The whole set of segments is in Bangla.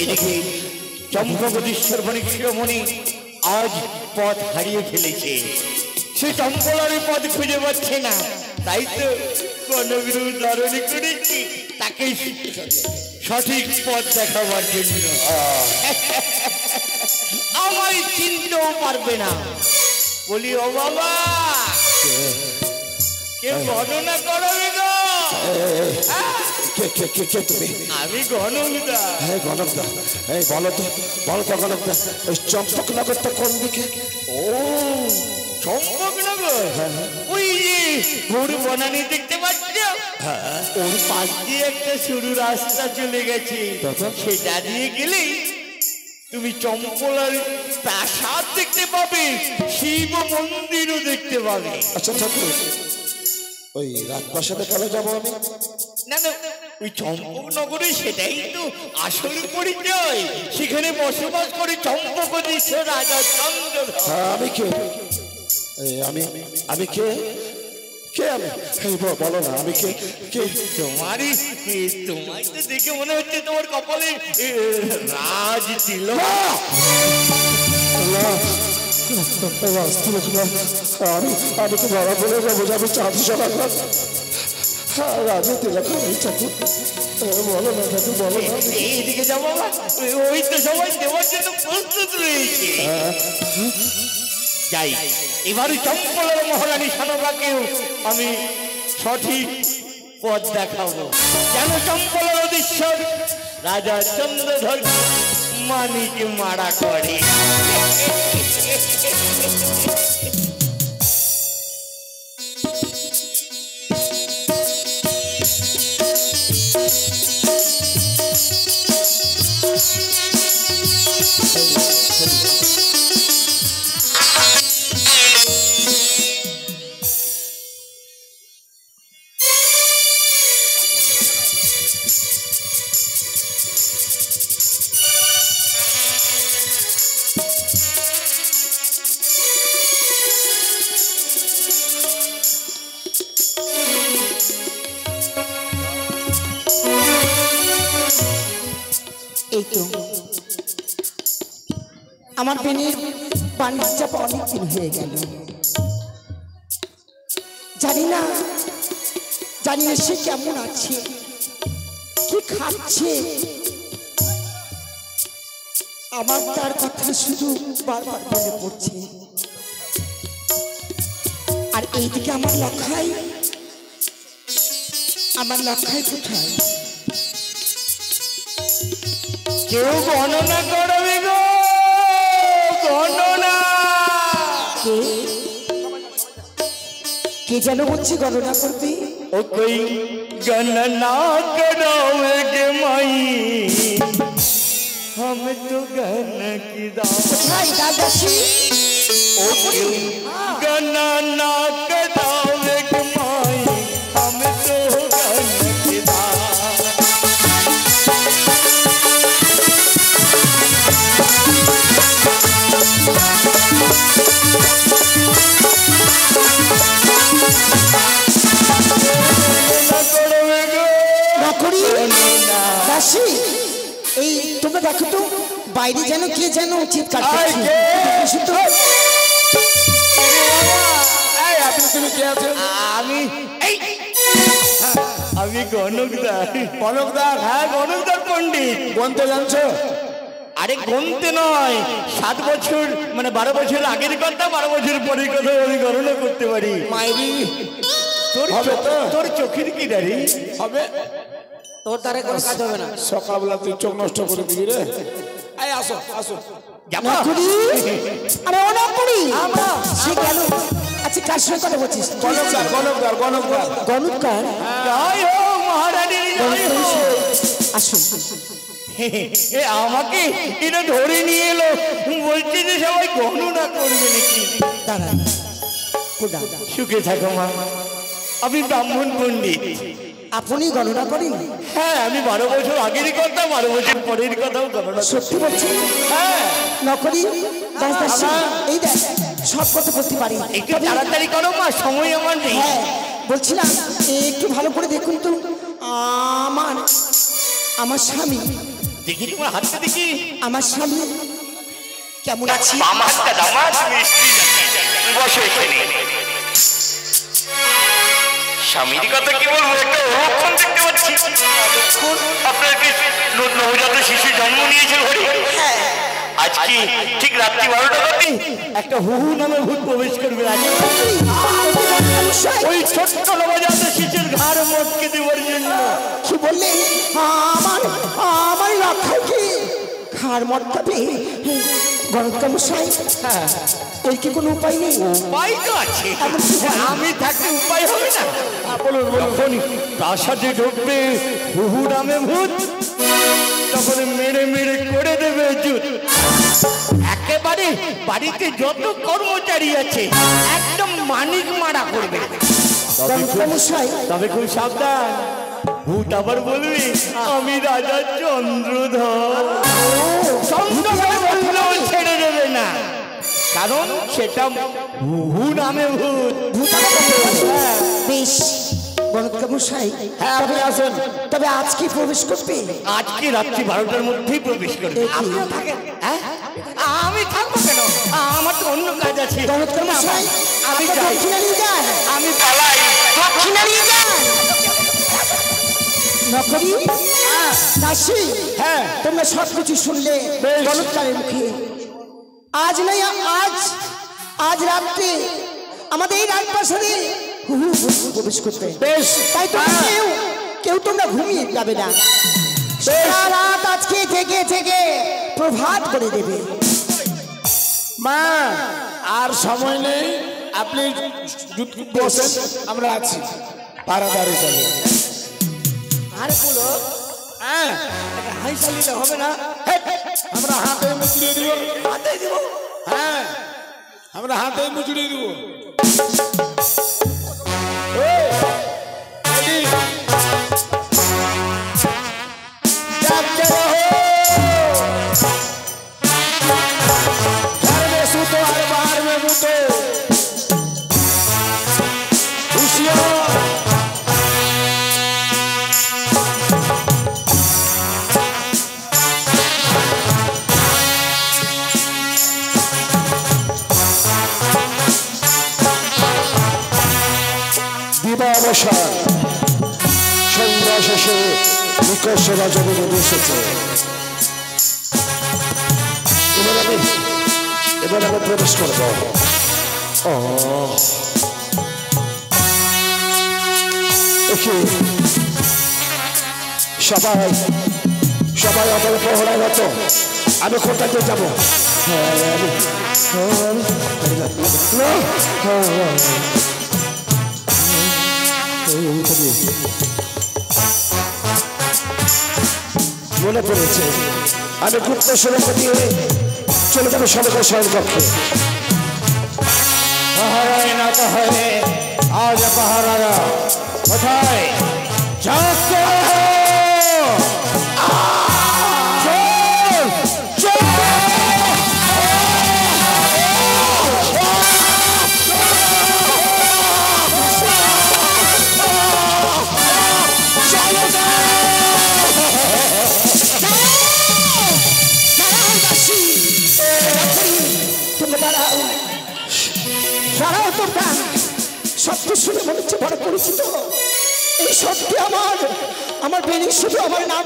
এদিকে চম্পকদীশ্বর বণিক শিরোমণি আজ পথ হারিয়ে ফেলেছে। সে চম্পলার পথ খুঁজে পাচ্ছে না, তাই তো কনকরূপ ধারণ করেছি তাকে সঠিক পথ দেখাবার জন্য। আমার চিনতেও পারবে না। বলি ও বাবা, কেউ গণনা করবে গো? আমি গণকদা। গণকদা, এই বলো তো গণকদা, ওই চম্পকনগরটা কোন দিকে? ও চম্পকনগর, ওই যে গরু বনানি দেখতে পাচ্ছ, ওর পাশ দিয়ে একটা সরু রাস্তা চলে গেছে। সেটা দিয়ে গেলেই তুমি চম্পলার প্রাসাদ দেখতে পাবে, শিব মন্দিরও দেখতে পাবে। আচ্ছা ঠাকুর, ওই রাজপ্রাসাদে কেন যাবো আমি? না না, ওই চম্পকনগরে সেটাই তো আসল পরিচয়। সেখানে বসবাস করে চম্পকদীশ্বর রাজা চন্দ্রধর। আমি কে? আমি কে? কে আমি? বলো না, আমি কে? তোমারই তোমায় তো দেখে মনে হচ্ছে তোমার কপালে রাজ ছিল। আমি তো ধরা পড়ে যাবো, যাবো চাঁদি সকাল রাজা তিলক। বলো না ঠাকুর, বলো না। এইদিকে যাবো, ওই তো সবাই দেওয়ার জন্য প্রস্তুত রয়েছে। যাই, এবারে চম্পলার মহারানী সানবাকেও আমি সঠিক পথ দেখাবো, যেন চম্পলার অধীশ্বর রাজা চন্দ্রধর মানিক মারা করে। এই তো আমার পেনের পানির চাপ অনেক দিন হয়ে গেল। জানি না সে কেমন আছে, কি খাচ্ছে। আমার তার কথা শুধু বারবার মনে পড়ছে। আর এইদিকে আমার লক্ষাই কোথায়? কেউ গণনা করবে গো, গণনা। কে যেন বলছি গণনা করবি? ও কই গণনা করাওগে মাই, हम तो गण की दादाजी। ओ गणना कराओगे माई, हम तो गण की দাসী। এই তোমরা দেখো তো বাইরে যেন কে যেন চিৎকার করছে। আমি গণকদার। গণকদার? হ্যাঁ, গণকদার পণ্ডিত। গণতে জানছো? আরে গণতে নয়, 7 বছর মানে 12 বছর আগের কথা, 12 বছর পরের কথা আমি গণনা করতে পারি। মাইরি তোর চোখের কি দাঁড়ি হবে? তোর দ্বারা কোনো কাজ হবে না। সকালবেলা তুই চোখ নষ্ট করে দিবি রে। এই আসো আসো। আরে ও না পুরি সে গেল। আচ্ছা কার সঙ্গে কথা বলছিস? গণকদার গণকদার গণকদার গণকদার। জয় হো মহারানী, জয় হো। আসুন। আমাকে এটা ধরে নিয়ে এলো, বলছে যে সবাই গণনা করবে নাকি। দাঁড়ান, সুখে থাকো মা। আমি ব্রাহ্মণ পণ্ডিত। আপনি গণনা করেন? হ্যাঁ, আমি 12 বছর আগের কথা, 12 বছর পরের কথাও গণনা। সত্যি বলছেন? হ্যাঁ। নকরি এই দেখ সব কথা বলতে পারি। একটু তাড়াতাড়ি করো মা, সময় আমার নেই। হ্যাঁ বলছিলাম একটু ভালো করে দেখুন তো, আমার স্বামী দেখি তোমার হাতটা দেখি। আমার স্বামী কেমন আছে? আমার হাতটা দাও মা, তুমি স্ত্রী বসো এখানে। স্বামীর কথা কি বলবো, একটা অলক্ষণ দেখতে পাচ্ছি। আপনার নবজাত শিশু জন্ম নিয়েছে ঘরে। আজকে ঠিক রাত্রি 12টা বাজে একটা হুহু নামে ভূত প্রবেশ করবে। ওই ছোট্ট নবজাত শিশুর ঘাড় মটকে দেওয়ার জন্য। কি বললে? আমার আমার রক্ষা কি ঘাড় মটকাবে? গণকা মশাই, এর কি কোনো উপায় নেই? উপায় তো আছে, আমি থাকতে উপায় হবে না? বলুন বলুন। তার সাথে ঢুকবে হুহু নামে ভূত, তখন মেরে মেরে করে দেবে জুত। একেবারে বাড়িতে যত কর্মচারী আছে একদম মানিক মারা করবে। তবে খুব সাবধান, ভূত আবার বলবি আমি রাজা চন্দ্রধর। চন্দ্রধর বললেও ছেড়ে দেবে না, কারণ সেটা হুহু নামে ভূত। বেশ গণকা মশাই, হ্যাঁ আপনি আসেন। তবে আজকে প্রবেশ করবে? আজকে রাত্রি 12টার মধ্যেই প্রবেশ করবে। আপনারা থাকেন? আমি থাকবো কেন, আমার তো অন্য কাজ আছে। গণকা মশাই, আমি আপনি দক্ষিণা নিয়ে যান। আমি পালাই। দক্ষিণা নিয়ে যান। নকরি দাসী, হ্যাঁ তোমরা সব কিছু শুনলে গণকারের মুখে। আজ নয় আজ রাত্রে আমাদের এই রাজপ্রাসাদে হুহু প্রবেশ করতে। বেশ, তাই তোমরা কেউ তোমরা ঘুমিয়ে যাবে না। সারা রাত আজকে থেকে থেকে প্রভাত করে দেবে। মা আর সময় নেই, আপনি বসেন, আমরা আছি। পাড়াদারি চলে। আরে বলো, হ্যাঁ হাই চালিয়ে হবে না? আমরা হাতে মুচড়িয়ে দিব। হাতে দিব? হ্যাঁ আমরা হাতে মুচড়িয়ে দিব। সন্ধ্যা শেষে নিকষ রাজনে নেমে এসেছে। এবার আমি প্রবেশ করব। সবাই আমার পহড়ায় মতো আমি কোথাতে যাবো? মনে পড়েছে, আমি গুপ্ত সুরক্ষা দিয়ে চলে যাবো সরকার শয়ন কক্ষে। পাহারায় না তাহলে আজ পাহারারা কোথায়? সত্যি শুনে মনে হচ্ছে বড় পরিচিত। এই সত্যি আমার বেনি শুধু আমার নাম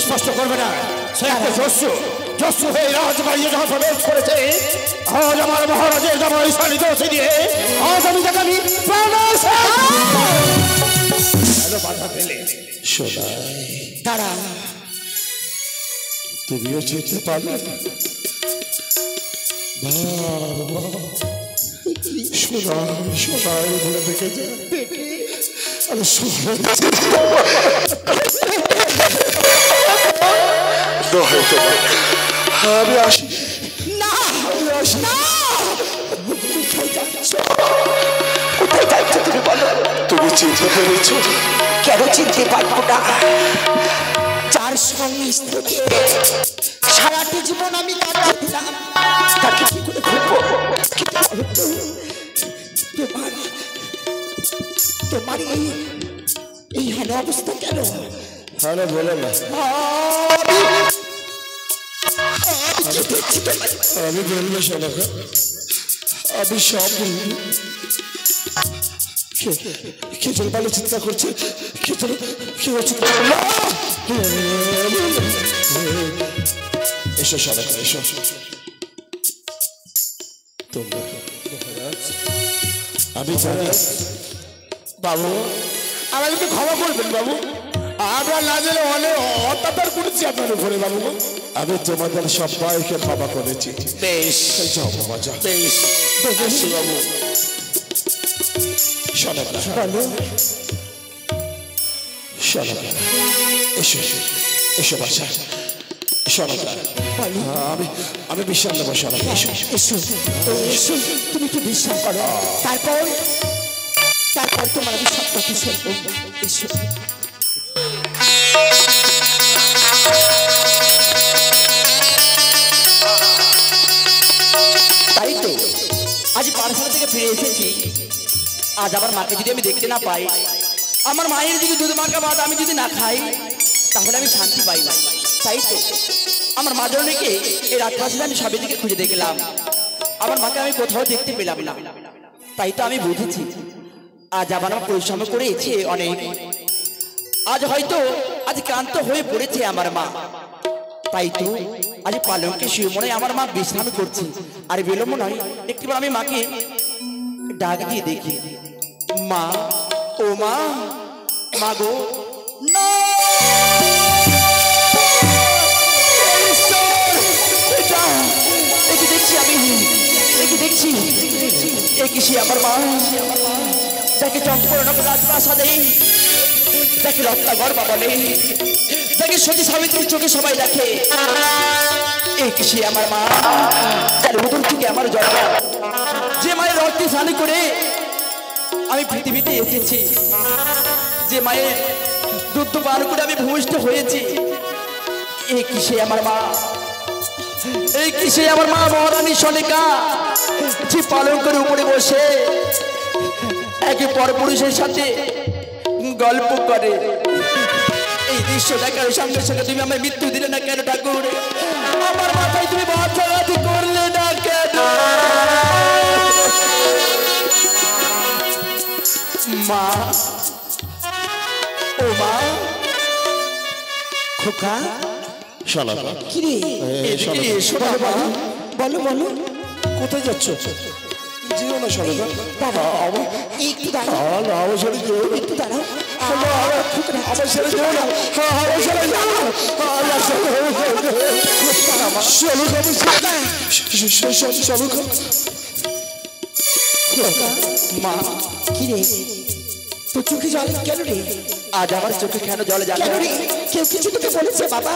স্পষ্ট করবে না। সে একটা জস্যু হয়ে রাজবাড়ি যখন প্রবেশ করেছে, আজ আমার মহারাজের জামাই শাড়ি দোষে দিয়ে আজ আমি তাকে আমি বাধা পেলে তারা তুমিও চিনতে পারবে? সোনাই বলে দেখে যা। আমি আসি না, আমি আসি না। কোথায় যাচ্ছ তুমি বলো? তুমি চিনতে পেরেছ? কেন চিনতে পারবো না? যার সঙ্গে থেকে সারাটি জীবন আমি কাটিয়েছিলাম, তাকে কি করে খুঁজবো? তোমার এই হেন অবস্থা কেন? আরে বলে না, আমি বলবো শোনাকা, আমি সব বলবো। খেজুর বালে চিন্তা করছে, খেজুর এসো শোনাকা, এসো। তোমরা আমি জানি বাবু, আমাকে একটু ক্ষমা করবেন বাবু, আমরা না জেনে অনেক অত্যাচার করেছি আপনার উপরে বাবু। আমি তোমাদের সবাইকে ক্ষমা করেছি। বেশ যাও বাবা, যাও। বেশ বেশ বাবু। শোনো শোনো, এসো এসো বাসা, শোনো আমি বিশ্রাম নেবো। শোনো, এসো এসো এসো, তুমি একটু বিশ্রাম করো, তারপর তোমার আমি সব কথা শুনবো। এসো। তাই তো আজ পাঠশালা থেকে ফিরে এসেছি। আজ আমার মাকে যদি আমি দেখতে না পাই, আমার মায়ের যদি দুধ মাখা ভাত আমি যদি না খাই, তাহলে আমি শান্তি পাই না। তাই তো আমার মা জননীকে এই রাতবাসীতে আমি সবের দিকে খুঁজে দেখলাম, আমার মাকে আমি কোথাও দেখতে পেলাম না। তাই তো আমি বুঝেছি আজ আমার মা পরিশ্রম করেছে অনেক, আজ হয়তো আজ ক্লান্ত হয়ে পড়েছে আমার মা। তাই তো আজ পালঙ্কে শুয়ে মনে আমার মা বিশ্রাম করছে। আর বিলম্ব নয়, একটিবার আমি মাকে ডাক দিয়ে দেখি। মা, ও মা, মা গো, না দেখছি আমি, দেখছি সে আমার মা, যাকে চম্পরণক রাজপ্রাসাদে, যাকে রত্নাগর বলে, যাকে সতী সাবিত্রীর চোখে সবাই দেখে, সে আমার মা, যার উদর থেকে আমার জন্ম, যে মায়ের রক্তে স্নান করে আমি পৃথিবীতে এসেছি, যে মায়ের দুধ পান করে আমি ভূমিষ্ঠ হয়েছি। সে আমার মা, সে আমার মা মহারানী সনেকা, যে পালঙ্কের উপরে বসে একে পরপুরুষের সাথে গল্প করে। এই দৃশ্য দেখার সঙ্গে সঙ্গে তুমি আমার মৃত্যু দিলে না কেন ঠাকুর? আমার মাথায় তুমি বাচ্চাঘাতি করলে না কেন? মা, ও মা, খোকা, শোনো কি রে? বলো বলো, কোথায় যাচ্ছ? যেও না শোনো বাবা, একটু দাঁড়াও, একটু দাঁড়াও, আমার ছেড়ে যেও না, আমার ছেড়ে যাও মা। কি রে, তোর চোখে জল কেন রে? আজ আমার চোখে কেন জলে জানো? কেউ কিছু তোকে বলেছে বাবা?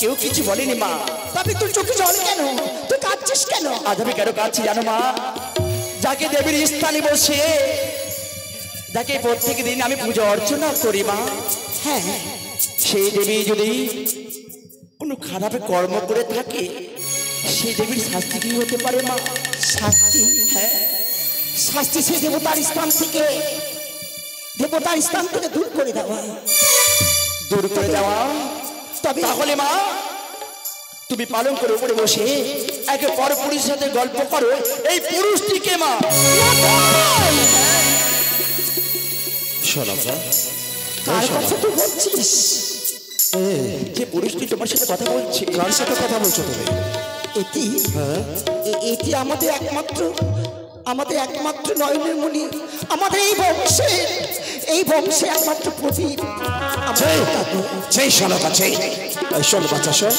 কেউ কিছু বলেনি মা। তবে তোর চোখে জল কেন? তুই কাঁদছিস কেন? আজ আমি কেন কাঁদছি জানো মা? যাকে দেবীর স্থানে বসে, যাকে প্রত্যেক দিন আমি পূজা অর্চনা করি মা, হ্যাঁ, সেই দেবী যদি কোনো খারাপ কর্ম করে থাকে, সেই দেবীর শাস্তি কি হতে পারে মা? শাস্তি? হ্যাঁ, শাস্তি সে দেবতার স্থান থেকে দূর করে দেওয়া। দূর করে দেওয়া? তবে তাহলে মা তুমি পালন করে উপরে বসে একে পরপুরুষের সাথে গল্প করো, এই পুরুষটিকে মা? শোনো কার কথা তুই বলছিস? যে পুরুষটি তোমার সাথে কথা বলছে, কার সাথে কথা বলছো তুমি? এটি আমাদের একমাত্র নয়নের মণি, আমাদের এই বংশে একমাত্র প্রদীপ। সেই শোনো বাচ্চা, শোনো বাচ্চা, শোন,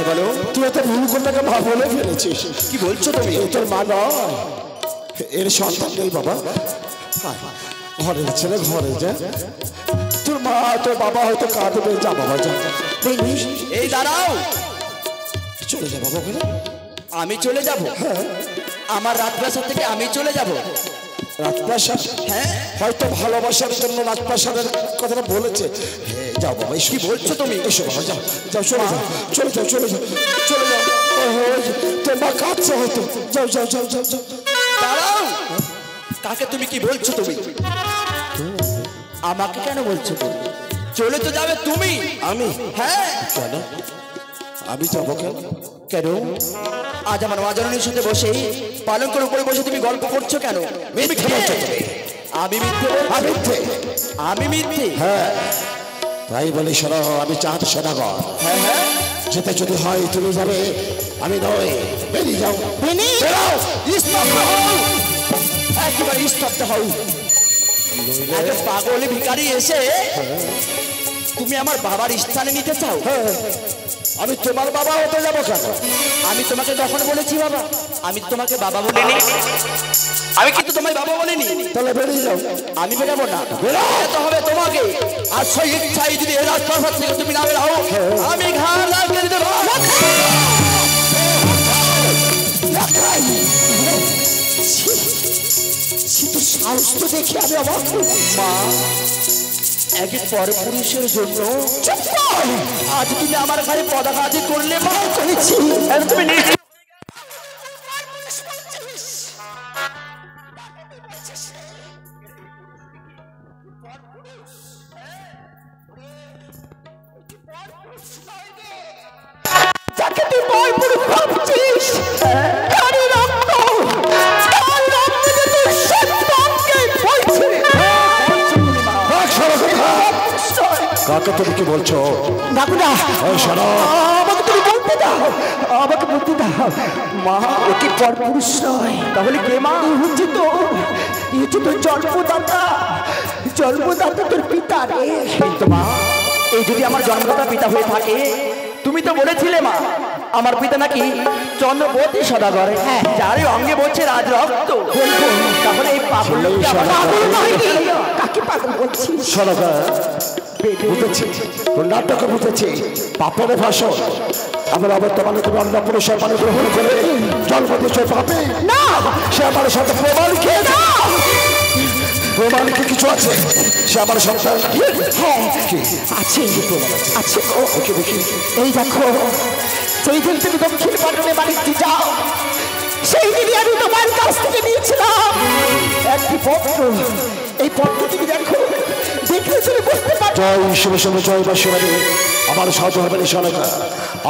বলো তুই তো ভুল করতে মা বলে ফেলেছিস। কি বলছো তুমি? তোর মা নয়, এর সন্তান নেই বাবা। ঘরের ছেলে ঘরে যা, তোর মা তোর বাবা হয়তো কাঁদবে। যা বাবা যা। এই দাঁড়াও, চলে যা বাবা ওখানে। আমি চলে যাব? আমার রাজপ্রাসাদ থেকে আমি চলে যাব? রাজপ্রাসাদ? হ্যাঁ, হয়তো ভালোবাসার জন্য রাজপ্রাসাদের কথাটা বলেছে। যাও বাবা। কি বলছো তুমি? এসো বাবা, যাও যাও, চলে যাও, চলে যাও, চলে যাও, চলে যাও। তোর মা কাঁদছে হয়তো। যাও যাও যাও যাও যাও। দাঁড়াও, কাকে তুমি কি বলছো তুমি? আমাকে কেন বলছো তুমি? চলে তো যাবে তুমি। আমি? হ্যাঁ। কেন আমি যাবো কেন? কেন আজ আমার মা জননীর সাথে বসে পালঙ্কের উপরে বসে তুমি গল্প করছো কেন? মিথ্যে বলছো তুমি। আমি মিথ্যে বলছি? মিথ্যে? আমি মিথ্যে? হ্যাঁ তাই বলি শোনো, আমি চাঁদ সদাগর। হ্যাঁ হ্যাঁ। যেতে যদি হয় তুমি যাবে, আমি নয়। বেরিয়ে যাও। বেরাও। স্তব্ধ হও, একেবারে স্তব্ধ হও। একটা পাগলি ভিখারি এসে তুমি আমার বাবার স্থানে নিতে চাও? আমি তোমার বাবা হতে যাবো কেন? আমি তোমাকে যখন বলেছি বাবা, আমি তোমাকে বাবা বলিনি। আমি কিন্তু তোমায় বাবা বলিনি। তাহলে বেরিয়ে যাও। আমি বেরাবো না, বেরাতে হবে তোমাকে। আর সেই ইচ্ছাই যদি এ রাজপ্রাসাদ থেকে তুমি না বেরাও, আমি ঘাড় লাগিয়ে দিতে পারবো। সাহস তো দেখে আমি অবাক মা, একে পরপুরুষের জন্য আজ তুমি আমার ঘরে পদাঘাত করলে মা। করেছি। তুমি নিজে যাকে তুই পরপুরুষ ভাবছিস, কারো রক্ত, তার রক্তে যে তোর সন্তানকে বইছে। কাকে তুমি কি বলছো? ডাকুনা, ওই শোনো, আমাকে তুমি বলতে দাও, আমাকে বলতে দাও। মা, ও কি পরপুরুষ নয়? তাহলে কে মা? এই হচ্ছে তোর জন্মদাতা, জন্মদাতা তোর পিতা রে। কিন্তু মা, এই যদি আমার জন্মদাতা পিতা হয়ে থাকে, তুমি তো বলেছিলে মা আমার পিতা নাকি চন্দ্রবতী সদাগর, যার অঙ্গে বলছে রাজ রক্ত। তাহলে এই পাগল লোকটা আমার পাগল নয় রে। কাকে পাগল বলছিস? সদাগর বুঝেছি, তোর নাটকে বুঝেছি। পাপের ভাষণ আমার অবর্তমানে তুমি অন্য পুরুষের মানে গ্রহণ করে জন্ম দিয়েছ পাপে। না, সে আমার সাথে প্রমাণ খেয়ে দাও। প্রমাণ কি কিছু আছে? সে আমার সন্তান। হ্যাঁ আছে, আছে গো। ওকে দেখি। এই দেখো, সেই দিন তুমি দক্ষিণ পাটনে বাড়িতে যাও, সেই দিনই আমি তোমার কাছ থেকে নিয়েছিলাম একটি পত্র। এই পত্র তুমি দেখো, দেখলে তুমি বুঝতে পারছো। জয় শিব শিব জয় বাসুরানী। আমার সহধর্মিনী সনকা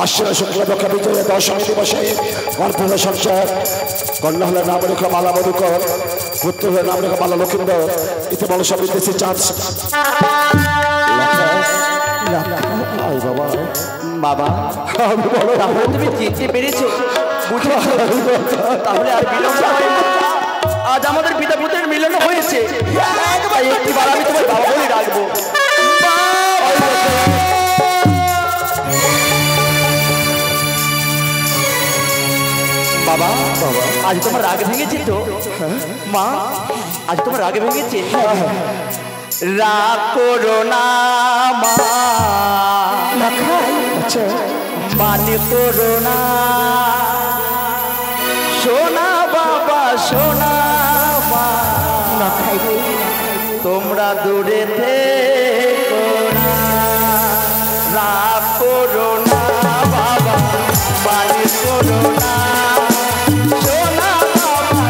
আশ্বিন শুক্লপক্ষে বিজয়ে দশমী দিবসে গর্ভধ সংসার কন্যা হলে নাম রেখা মালা মধুকর, পুত্র হলে নাম রেখা মালা লক্ষিন্দর। ইতি বল সব বিদেশি চাঁদ। বাবা বাবা, তাহলে তুমি চিনতে পেরেছো, বুঝেছো? তাহলে আর বিলম্ব হয় না। আজ আমাদের পিতা পুত্রের মিলন হয়েছে, তাই একটিবার আমি তোমার বাবা বলে ডাকবো। বাবা, আজ তোমার রাগ ভেঙেছে তো? মা, আজ তোমার রাগ ভেঙেছে? রাগ করো না মা, মানে করো না। সোনা বাবা, সোনা মা, তোমরা দূরে থেকো না। রাগ করো না বাবা, মানে করো না। সোনা বাবা,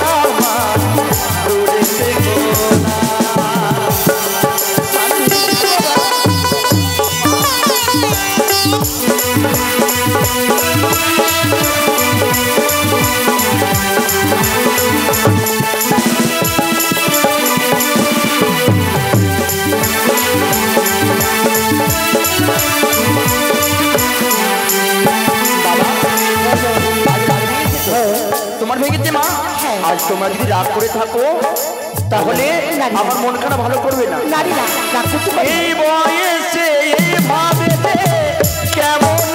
সোনা মা, দূরে থেকো না। তোমার ভেঙেছে মা? আজ তোমরা যদি রাগ করে থাকো তাহলে আমার মন খারাপ ভালো করবে না। নারী না, রাগ করতে পারি। এই বয়সে এইভাবে কেমন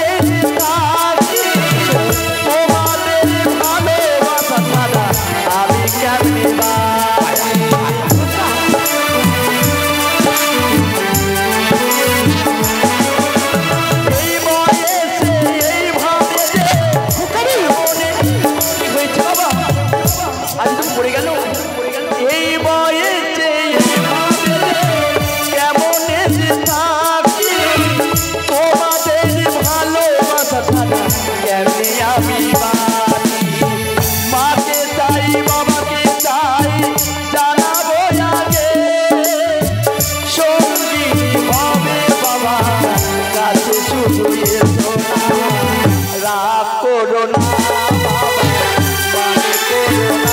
থাকি, তোমাদের ভালোবাসা ছাড়া আমি কেমনে বাঁচি? এই বয়সে এইভাবে কি হয়েছে বাবা? আজ তুমি পড়ে গেল। এই বয়সে কেমন থাকি, তোমাদের বোঝো না, রাগ করো না বাবা, মানে করো না।